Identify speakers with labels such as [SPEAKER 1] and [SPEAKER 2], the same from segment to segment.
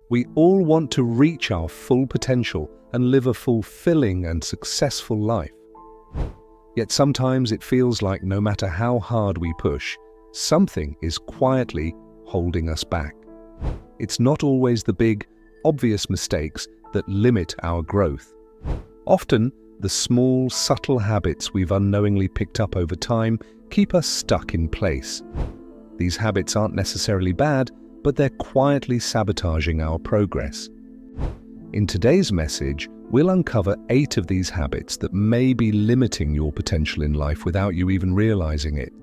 [SPEAKER 1] We all want to reach our full potential and live a fulfilling and successful life. Yet sometimes it feels like no matter how hard we push, something is quietly holding us back. It's not always the big, obvious mistakes that limit our growth. Often, the small, subtle habits we've unknowingly picked up over time keep us stuck in place. These habits aren't necessarily bad, but they're quietly sabotaging our progress. In today's message, we'll uncover 8 of these habits that may be limiting your potential in life without you even realizing it.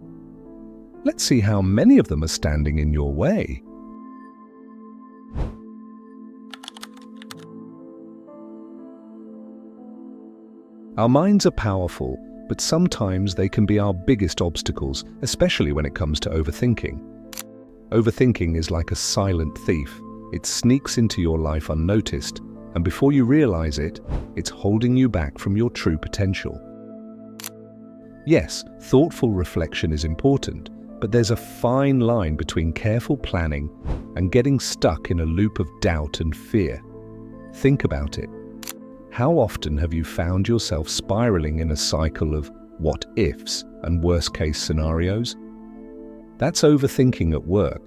[SPEAKER 1] Let's see how many of them are standing in your way. Our minds are powerful, but sometimes they can be our biggest obstacles, especially when it comes to overthinking. Overthinking is like a silent thief. It sneaks into your life unnoticed, and before you realize it, it's holding you back from your true potential. Yes, thoughtful reflection is important, but there's a fine line between careful planning and getting stuck in a loop of doubt and fear. Think about it. How often have you found yourself spiraling in a cycle of what-ifs and worst-case scenarios? That's overthinking at work.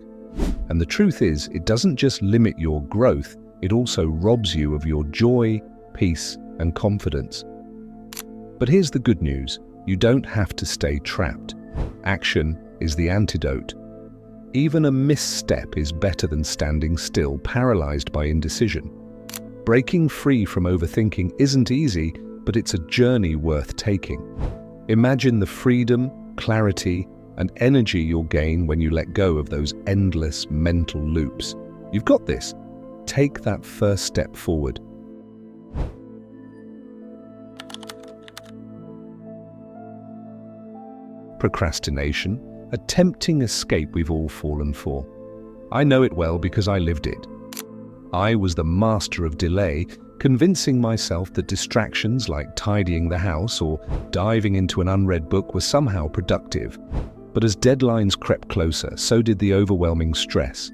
[SPEAKER 1] And the truth is, it doesn't just limit your growth, it also robs you of your joy, peace, and confidence. But here's the good news. You don't have to stay trapped. Action is the antidote. Even a misstep is better than standing still, paralyzed by indecision. Breaking free from overthinking isn't easy, but it's a journey worth taking. Imagine the freedom, clarity, and energy you'll gain when you let go of those endless mental loops. You've got this. Take that first step forward. Procrastination, a tempting escape we've all fallen for. I know it well because I lived it. I was the master of delay, convincing myself that distractions like tidying the house or diving into an unread book were somehow productive. But as deadlines crept closer, so did the overwhelming stress.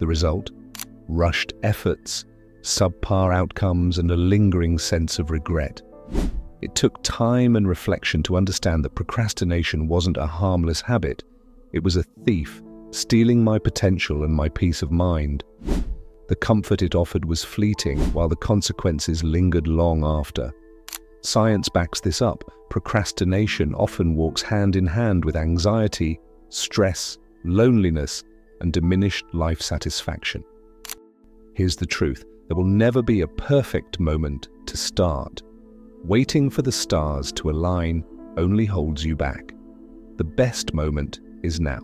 [SPEAKER 1] The result? Rushed efforts, subpar outcomes, and a lingering sense of regret. It took time and reflection to understand that procrastination wasn't a harmless habit. It was a thief, stealing my potential and my peace of mind. The comfort it offered was fleeting, while the consequences lingered long after. Science backs this up. Procrastination often walks hand in hand with anxiety, stress, loneliness, and diminished life satisfaction. Here's the truth. There will never be a perfect moment to start. Waiting for the stars to align only holds you back. The best moment is now.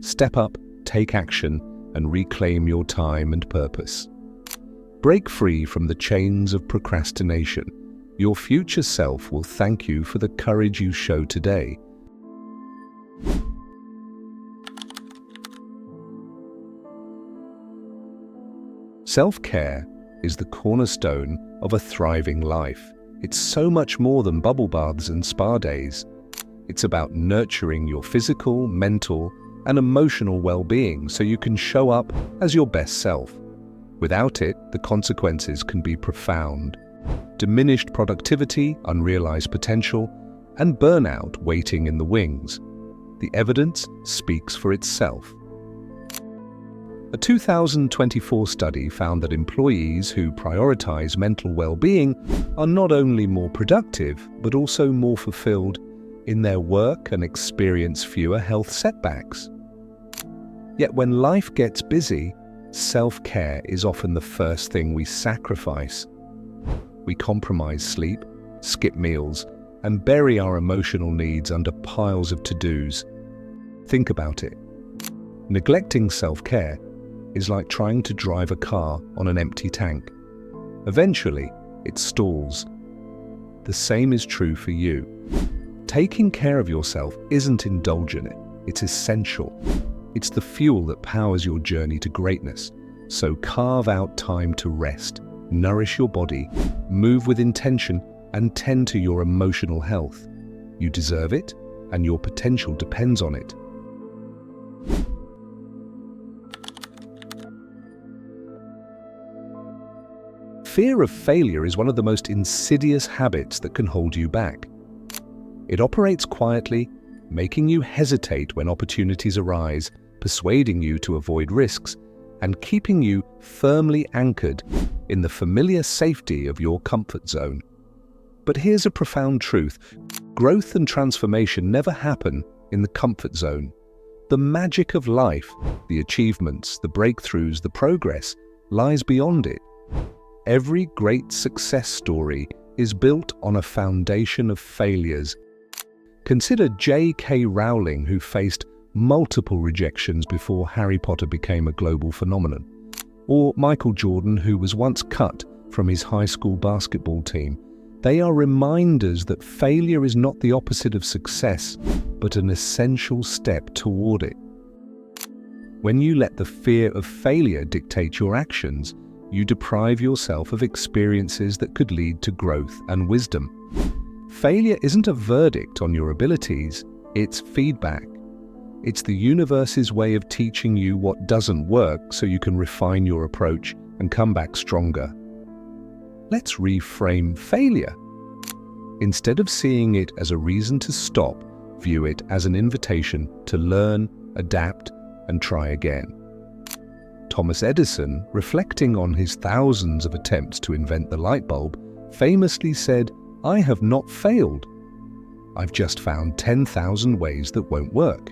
[SPEAKER 1] Step up, take action, and reclaim your time and purpose. Break free from the chains of procrastination. Your future self will thank you for the courage you show today. Self-care is the cornerstone of a thriving life. It's so much more than bubble baths and spa days. It's about nurturing your physical, mental, and emotional well-being so you can show up as your best self. Without it, the consequences can be profound. Diminished productivity, unrealized potential, and burnout waiting in the wings. The evidence speaks for itself. A 2024 study found that employees who prioritize mental well-being are not only more productive, but also more fulfilled in their work and experience fewer health setbacks. Yet when life gets busy, self-care is often the first thing we sacrifice. We compromise sleep, skip meals, and bury our emotional needs under piles of to-dos. Think about it. Neglecting self-care is like trying to drive a car on an empty tank. Eventually, it stalls. The same is true for you. Taking care of yourself isn't indulgent, it's essential. It's the fuel that powers your journey to greatness. So carve out time to rest, nourish your body, move with intention, and tend to your emotional health. You deserve it, and your potential depends on it. fear of failure is one of the most insidious habits that can hold you back. It operates quietly, making you hesitate when opportunities arise, persuading you to avoid risks, and keeping you firmly anchored in the familiar safety of your comfort zone. But here's a profound truth. Growth and transformation never happen in the comfort zone. The magic of life, the achievements, the breakthroughs, the progress, lies beyond it. Every great success story is built on a foundation of failures. Consider J.K. Rowling, who faced multiple rejections before Harry Potter became a global phenomenon. Or Michael Jordan, who was once cut from his high school basketball team. They are reminders that failure is not the opposite of success, but an essential step toward it. When you let the fear of failure dictate your actions, you deprive yourself of experiences that could lead to growth and wisdom. Failure isn't a verdict on your abilities, it's feedback. It's the universe's way of teaching you what doesn't work so you can refine your approach and come back stronger. Let's reframe failure. Instead of seeing it as a reason to stop, view it as an invitation to learn, adapt, and try again. Thomas Edison, reflecting on his thousands of attempts to invent the light bulb, famously said, "I have not failed. I've just found 10,000 ways that won't work."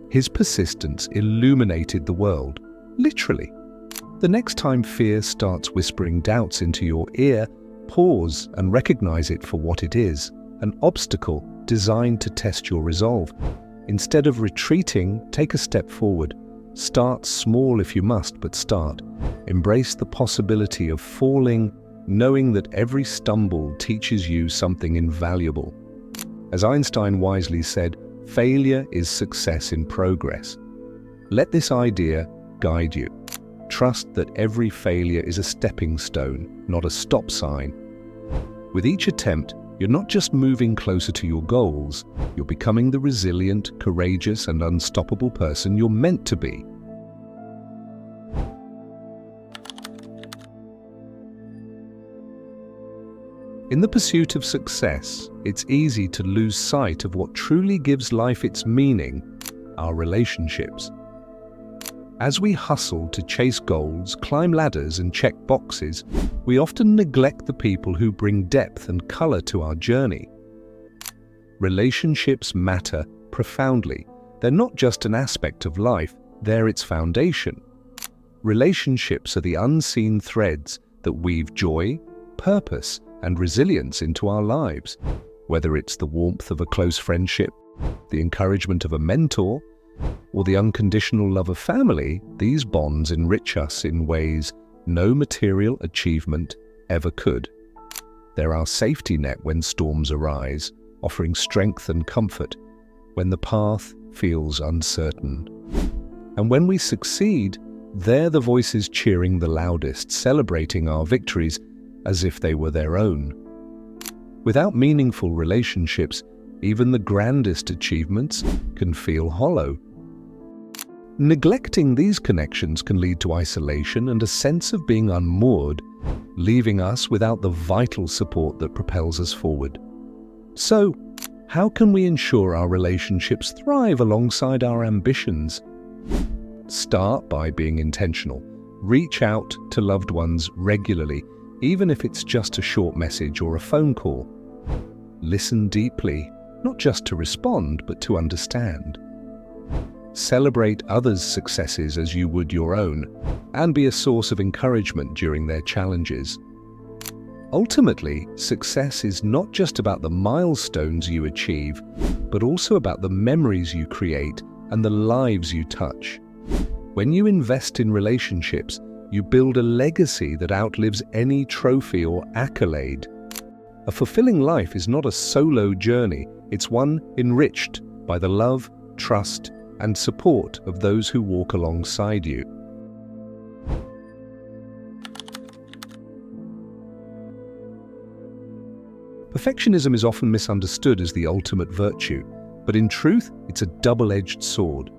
[SPEAKER 1] His persistence illuminated the world, literally. The next time fear starts whispering doubts into your ear, pause and recognize it for what it is, an obstacle designed to test your resolve. Instead of retreating, take a step forward. Start small if you must, but start. Embrace the possibility of falling, knowing that every stumble teaches you something invaluable. As Einstein wisely said, failure is success in progress. Let this idea guide you. Trust that every failure is a stepping stone, not a stop sign. With each attempt, you're not just moving closer to your goals, you're becoming the resilient, courageous, and unstoppable person you're meant to be. In the pursuit of success, it's easy to lose sight of what truly gives life its meaning, our relationships. As we hustle to chase goals, climb ladders, and check boxes, we often neglect the people who bring depth and color to our journey. Relationships matter profoundly. They're not just an aspect of life, they're its foundation. Relationships are the unseen threads that weave joy, purpose, and resilience into our lives. Whether it's the warmth of a close friendship, the encouragement of a mentor, or the unconditional love of family, these bonds enrich us in ways no material achievement ever could. They're our safety net when storms arise, offering strength and comfort when the path feels uncertain. And when we succeed, they're the voices cheering the loudest, celebrating our victories as if they were their own. Without meaningful relationships, even the grandest achievements can feel hollow. Neglecting these connections can lead to isolation and a sense of being unmoored, leaving us without the vital support that propels us forward. So, how can we ensure our relationships thrive alongside our ambitions? Start by being intentional. Reach out to loved ones regularly, even if it's just a short message or a phone call. Listen deeply, not just to respond, but to understand. Celebrate others' successes as you would your own, and be a source of encouragement during their challenges. Ultimately, success is not just about the milestones you achieve, but also about the memories you create and the lives you touch. When you invest in relationships, you build a legacy that outlives any trophy or accolade. A fulfilling life is not a solo journey, it's one enriched by the love, trust, and support of those who walk alongside you. Perfectionism is often misunderstood as the ultimate virtue, but in truth, it's a double-edged sword.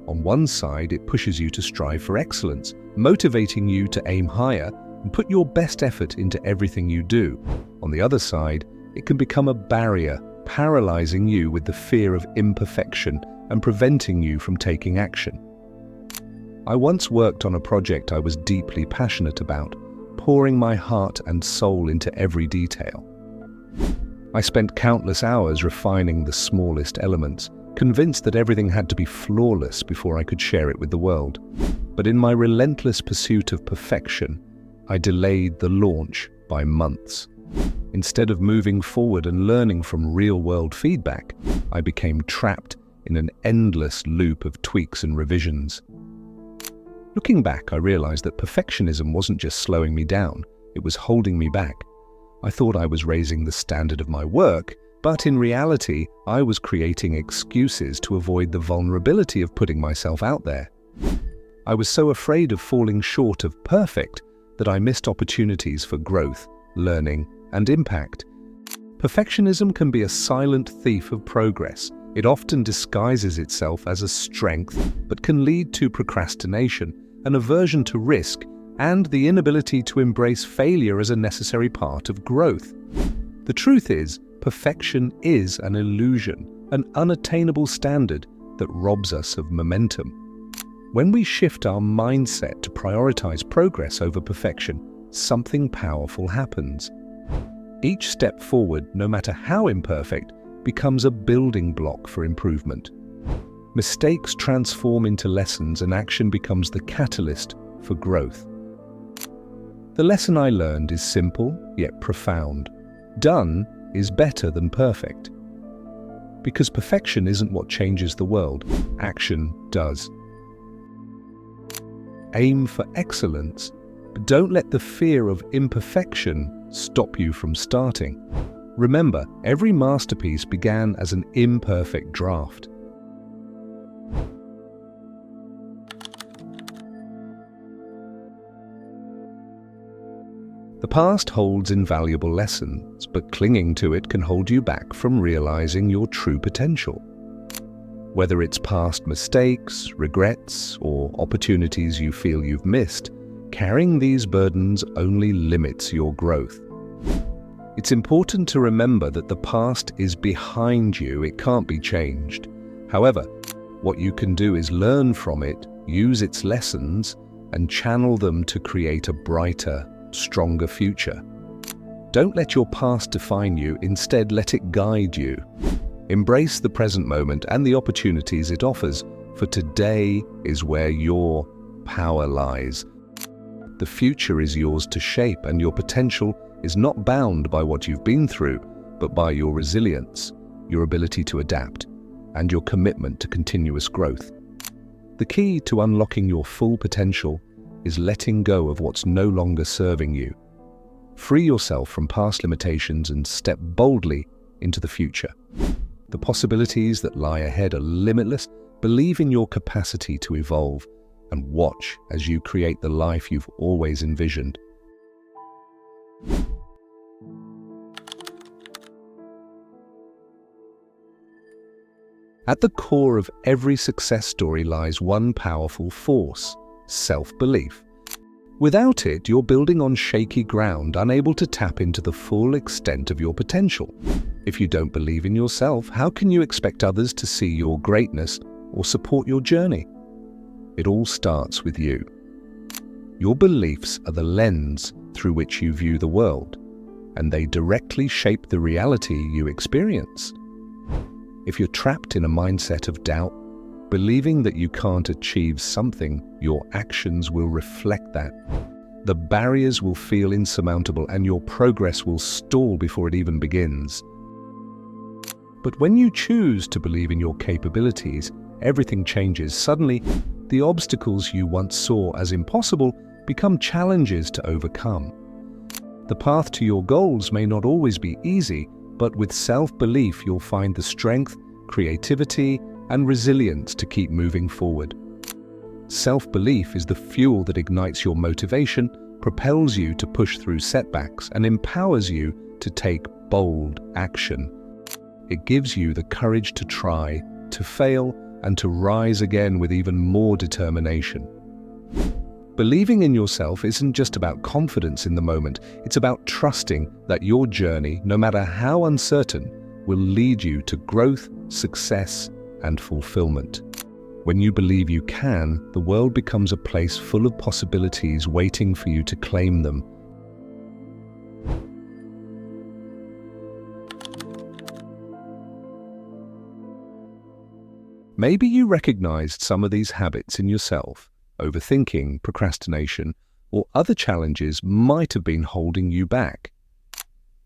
[SPEAKER 1] On one side, it pushes you to strive for excellence, motivating you to aim higher, and put your best effort into everything you do. On the other side, it can become a barrier, paralyzing you with the fear of imperfection and preventing you from taking action. I once worked on a project I was deeply passionate about, pouring my heart and soul into every detail. I spent countless hours refining the smallest elements, convinced that everything had to be flawless before I could share it with the world. But in my relentless pursuit of perfection, I delayed the launch by months. Instead of moving forward and learning from real-world feedback, I became trapped in an endless loop of tweaks and revisions. Looking back, I realized that perfectionism wasn't just slowing me down, it was holding me back. I thought I was raising the standard of my work, but in reality, I was creating excuses to avoid the vulnerability of putting myself out there. I was so afraid of falling short of perfect that I missed opportunities for growth, learning, and impact. Perfectionism can be a silent thief of progress. It often disguises itself as a strength, but can lead to procrastination, an aversion to risk, and the inability to embrace failure as a necessary part of growth. The truth is, perfection is an illusion, an unattainable standard that robs us of momentum. When we shift our mindset to prioritize progress over perfection, something powerful happens. Each step forward, no matter how imperfect, becomes a building block for improvement. Mistakes transform into lessons, and action becomes the catalyst for growth. The lesson I learned is simple, yet profound. Done is better than perfect. Because perfection isn't what changes the world, action does. Aim for excellence, but don't let the fear of imperfection stop you from starting. Remember, every masterpiece began as an imperfect draft. The past holds invaluable lessons, but clinging to it can hold you back from realizing your true potential. Whether it's past mistakes, regrets, or opportunities you feel you've missed, carrying these burdens only limits your growth. It's important to remember that the past is behind you, it can't be changed. However, what you can do is learn from it, use its lessons, and channel them to create a brighter, stronger future. Don't let your past define you, instead let it guide you. Embrace the present moment and the opportunities it offers, for today is where your power lies. The future is yours to shape, and your potential is not bound by what you've been through, but by your resilience, your ability to adapt, and your commitment to continuous growth. The key to unlocking your full potential is letting go of what's no longer serving you. Free yourself from past limitations and step boldly into the future. The possibilities that lie ahead are limitless. Believe in your capacity to evolve and watch as you create the life you've always envisioned. At the core of every success story lies one powerful force: self-belief. Without it, you're building on shaky ground, unable to tap into the full extent of your potential. If you don't believe in yourself, how can you expect others to see your greatness or support your journey? It all starts with you. Your beliefs are the lens through which you view the world, and they directly shape the reality you experience. If you're trapped in a mindset of doubt, believing that you can't achieve something, your actions will reflect that. The barriers will feel insurmountable, and your progress will stall before it even begins. But when you choose to believe in your capabilities, everything changes. Suddenly, the obstacles you once saw as impossible become challenges to overcome. The path to your goals may not always be easy, but with self-belief you'll find the strength, creativity, and resilience to keep moving forward. Self-belief is the fuel that ignites your motivation, propels you to push through setbacks, and empowers you to take bold action. It gives you the courage to try, to fail, and to rise again with even more determination. Believing in yourself isn't just about confidence in the moment, it's about trusting that your journey, no matter how uncertain, will lead you to growth, success, and fulfillment. When you believe you can, the world becomes a place full of possibilities waiting for you to claim them. Maybe you recognized some of these habits in yourself. Overthinking, procrastination, or other challenges might have been holding you back.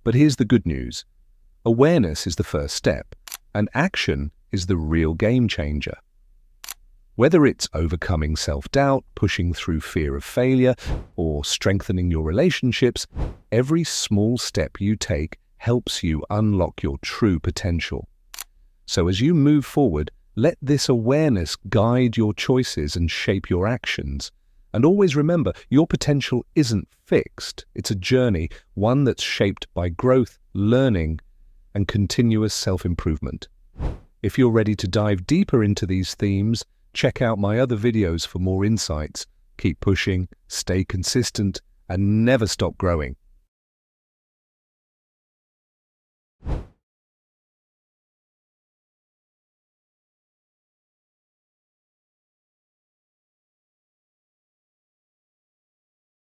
[SPEAKER 1] But here's the good news. Awareness is the first step, and action is the real game changer. Whether it's overcoming self-doubt, pushing through fear of failure, or strengthening your relationships, every small step you take helps you unlock your true potential. So as you move forward, let this awareness guide your choices and shape your actions. And always remember, your potential isn't fixed. It's a journey, one that's shaped by growth, learning, and continuous self-improvement. If you're ready to dive deeper into these themes, check out my other videos for more insights. Keep pushing, stay consistent, and never stop growing.